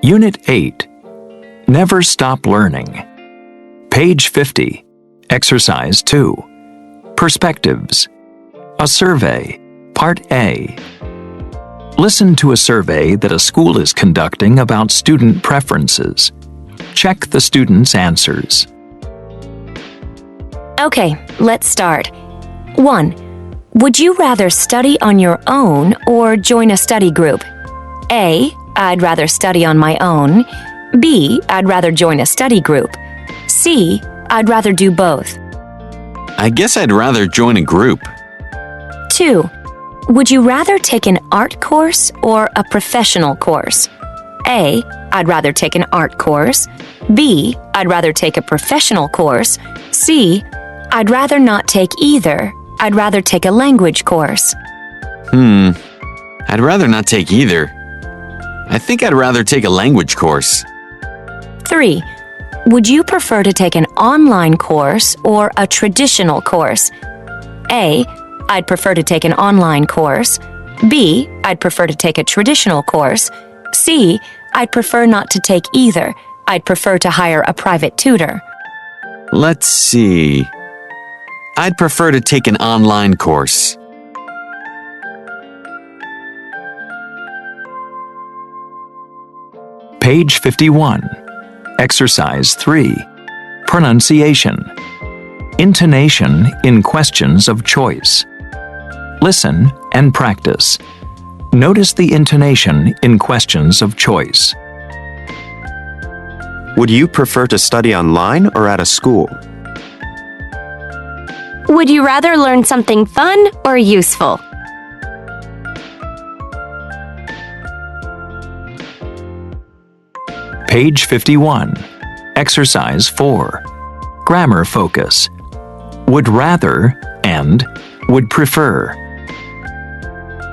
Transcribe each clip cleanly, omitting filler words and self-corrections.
Unit 8. Never Stop Learning. Page 50. Exercise 2. Perspectives. A survey. Part A. Listen to a survey that a school is conducting about student preferences. Check the students' answers. Okay, let's start. 1. Would you rather study on your own or join a study group? A. I'd rather study on my own. B. I'd rather join a study group. C. I'd rather do both. I guess I'd rather join a group. 2. Would you rather take an art course or a professional course? A. I'd rather take an art course. B. I'd rather take a professional course. C. I'd rather not take either. I'd rather take a language course. I'd rather not take either. I think I'd rather take a language course. 3. Would you prefer to take an online course or a traditional course? A. I'd prefer to take an online course. B. I'd prefer to take a traditional course. C. I'd prefer not to take either. I'd prefer to hire a private tutor. Let's see. I'd prefer to take an online course. Page 51. Exercise 3. Pronunciation. Intonation in questions of choice. Listen and practice. Notice the intonation in questions of choice. Would you prefer to study online or at a school? Would you rather learn something fun or useful? Page 51. Exercise 4. Grammar focus. Would rather and would prefer.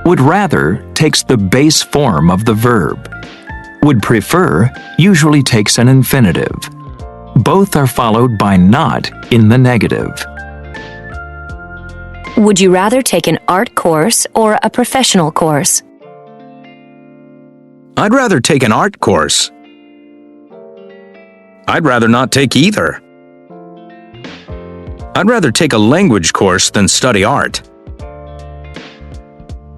Would rather takes the base form of the verb. Would prefer usually takes an infinitive. Both are followed by not in the negative. Would you rather take an art course or a professional course? I'd rather take an art course. I'd rather not take either. I'd rather take a language course than study art.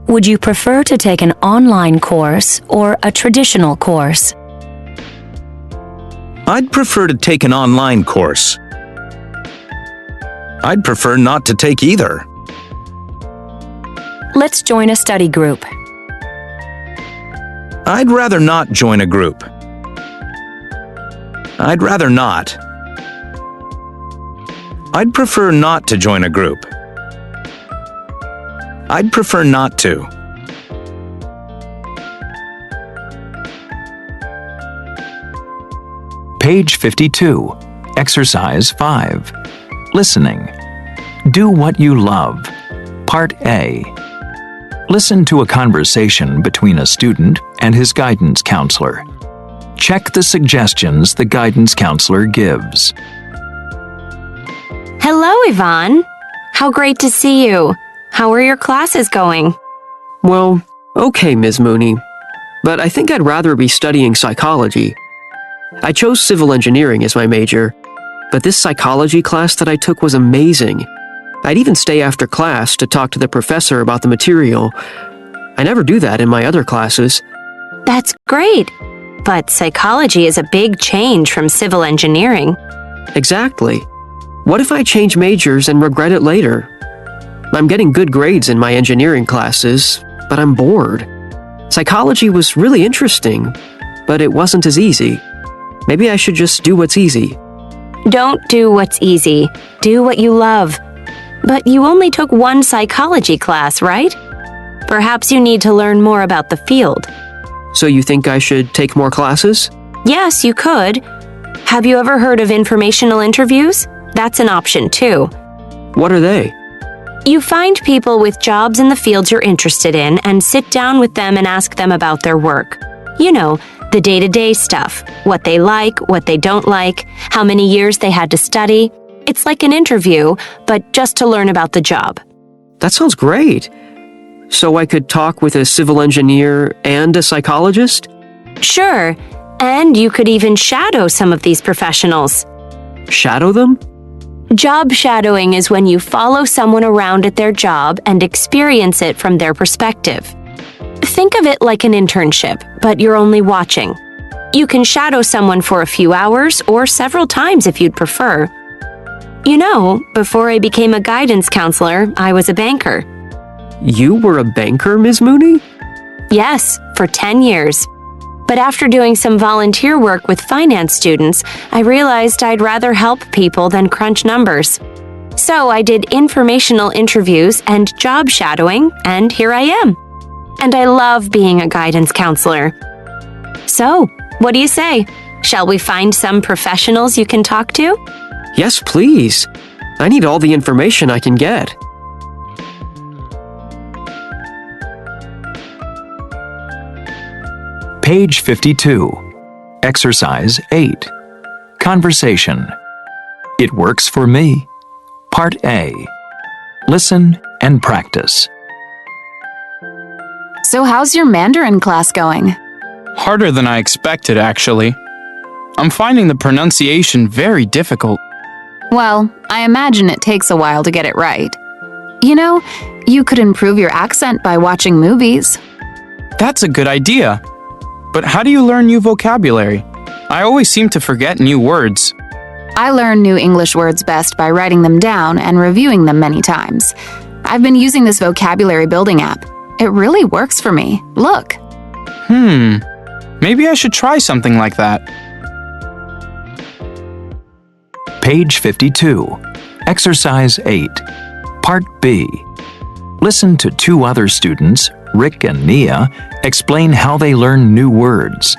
Would you prefer to take an online course or a traditional course? I'd prefer to take an online course. I'd prefer not to take either. Let's join a study group. I'd rather not join a group. I'd rather not. I'd prefer not to join a group. I'd prefer not to. Page 52. Exercise 5. Listening. Do what you love. Part A. Listen to a conversation between a student and his guidance counselor. Check the suggestions the guidance counselor gives. Hello, Yvonne. How great to see you. How are your classes going? Well, okay, Ms. Mooney, but I think I'd rather be studying psychology. I chose civil engineering as my major, but this psychology class that I took was amazing. I'd even stay after class to talk to the professor about the material. I never do that in my other classes. That's great. But psychology is a big change from civil engineering. Exactly. What if I change majors and regret it later? I'm getting good grades in my engineering classes, but I'm bored. Psychology was really interesting, but it wasn't as easy. Maybe I should just do what's easy. Don't do what's easy. Do what you love. But you only took one psychology class, right? Perhaps you need to learn more about the field. So you think I should take more classes? Yes, you could. Have you ever heard of informational interviews? That's an option too. What are they? You find people with jobs in the fields you're interested in and sit down with them and ask them about their work. You know, The day-to-day stuff, what they like, what they don't like, how many years they had to study. It's like an interview, but just to learn about the job. That sounds great. So I could talk with a civil engineer and a psychologist? Sure, and you could even shadow some of these professionals. Shadow them? Job shadowing is when you follow someone around at their job and experience it from their perspective. Think of it like an internship, but you're only watching. You can shadow someone for a few hours or several times if you'd prefer. You know, before I became a guidance counselor, I was a banker. You were a banker, Ms. Mooney? Yes, for 10 years. But after doing some volunteer work with finance students, I realized I'd rather help people than crunch numbers. So I did informational interviews and job shadowing, and here I am. And I love being a guidance counselor. So, what do you say? Shall we find some professionals you can talk to? Yes, please. I need all the information I can get. Page 52. Exercise 8. Conversation. It works for me. Part A. Listen and practice. So how's your Mandarin class going? Harder than I expected, actually. I'm finding the pronunciation very difficult. Well, I imagine it takes a while to get it right. You know, you could improve your accent by watching movies. That's a good idea. But how do you learn new vocabulary? I always seem to forget new words. I learn new English words best by writing them down and reviewing them many times. I've been using this vocabulary building app. It really works for me. Look. Maybe I should try something like that. Page 52. Exercise 8. Part B. Listen to two other students, Rick and Nia, explain how they learn new words.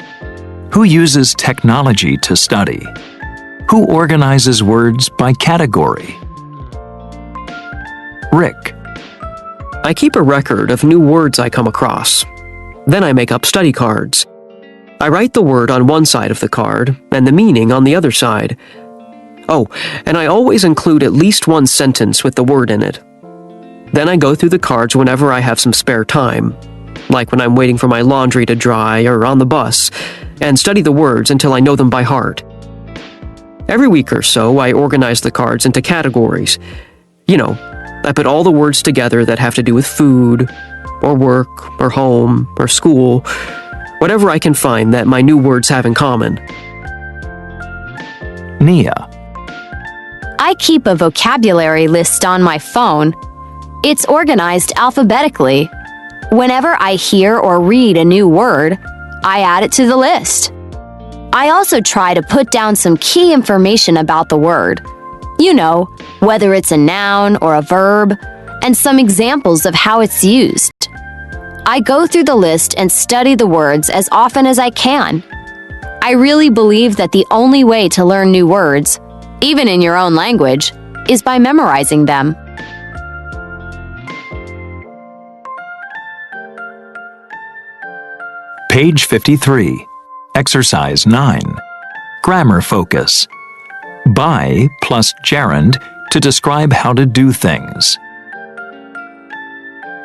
Who uses technology to study? Who organizes words by category? Rick. I keep a record of new words I come across. Then I make up study cards. I write the word on one side of the card and the meaning on the other side. Oh, and I always include at least one sentence with the word in it. Then I go through the cards whenever I have some spare time, like when I'm waiting for my laundry to dry or on the bus, and study the words until I know them by heart. Every week or so, I organize the cards into categories. You know, I put all the words together that have to do with food, or work, or home, or school, whatever I can find that my new words have in common. Nia. I keep a vocabulary list on my phone. It's organized alphabetically. Whenever I hear or read a new word, I add it to the list. I also try to put down some key information about the word. You know, whether it's a noun or a verb, and some examples of how it's used. I go through the list and study the words as often as I can. I really believe that the only way to learn new words, even in your own language, is by memorizing them. Page 53. Exercise 9. Grammar focus. By plus gerund to describe how to do things.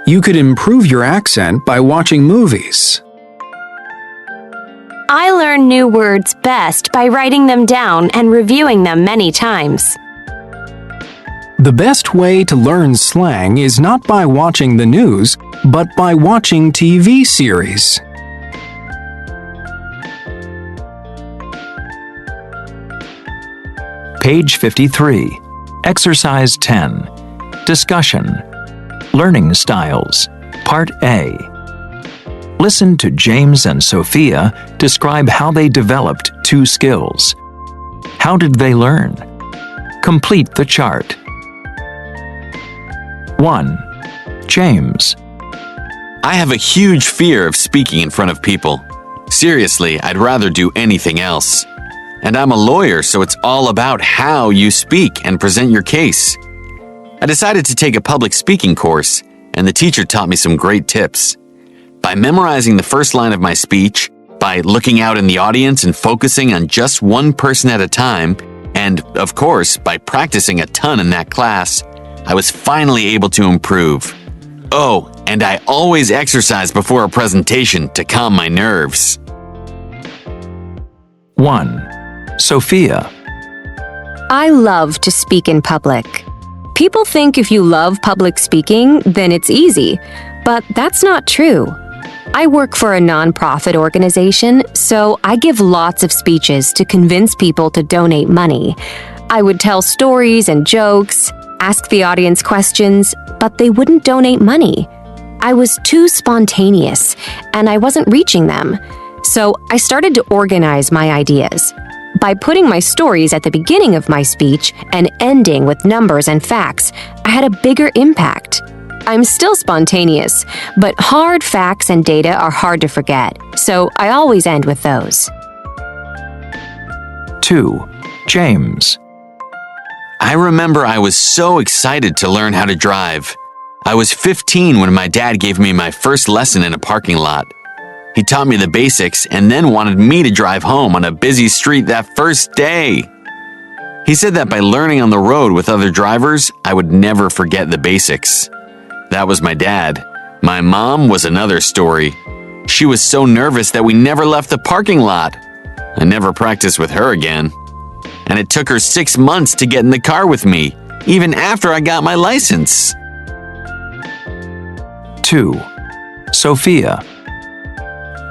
You could improve your accent by watching movies. I learn new words best by writing them down and reviewing them many times. The best way to learn slang is not by watching the news, but by watching TV series. Page 53. Exercise 10. Discussion. Learning styles. Part A. Listen to James and Sophia describe how they developed two skills. How did they learn? Complete the chart. 1. James. I have a huge fear of speaking in front of people. Seriously, I'd rather do anything else. And I'm a lawyer, so it's all about how you speak and present your case. I decided to take a public speaking course, and the teacher taught me some great tips. By memorizing the first line of my speech, By looking out in the audience and focusing on just one person at a time, and, of course, by practicing a ton in that class, I was finally able to improve. Oh, and I always exercise before a presentation to calm my nerves. 1. Sophia. I love to speak in public. People think if you love public speaking, then it's easy, but that's not true. I work for a nonprofit organization, so I give lots of speeches to convince people to donate money. I would tell stories and jokes, ask the audience questions, but they wouldn't donate money. I was too spontaneous, and I wasn't reaching them. So I started to organize my ideas. By putting my stories at the beginning of my speech and ending with numbers and facts, I had a bigger impact. I'm still spontaneous, but hard facts and data are hard to forget, so I always end with those. 2. James. I remember I was so excited to learn how to drive. I was 15 when my dad gave me my first lesson in a parking lot. He taught me the basics and then wanted me to drive home on a busy street that first day. He said that by learning on the road with other drivers, I would never forget the basics. That was my dad. My mom was another story. She was so nervous that we never left the parking lot. I never practiced with her again. And it took her 6 months to get in the car with me, even after I got my license. 2. Sophia.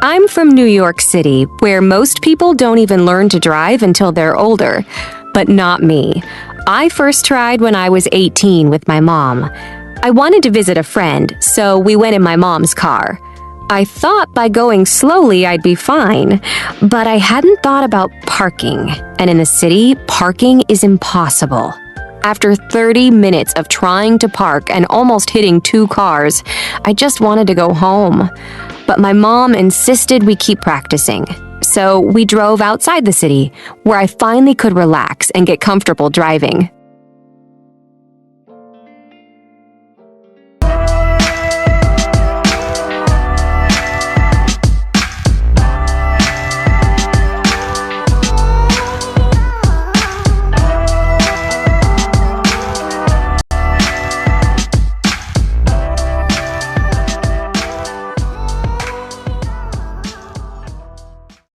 I'm from New York City, where most people don't even learn to drive until they're older. But not me. I first tried when I was 18 with my mom. I wanted to visit a friend, so we went in my mom's car. I thought by going slowly I'd be fine, but I hadn't thought about parking. And in the city, parking is impossible. After 30 minutes of trying to park and almost hitting 2 cars, I just wanted to go home. But my mom insisted we keep practicing. So we drove outside the city, where I finally could relax and get comfortable driving.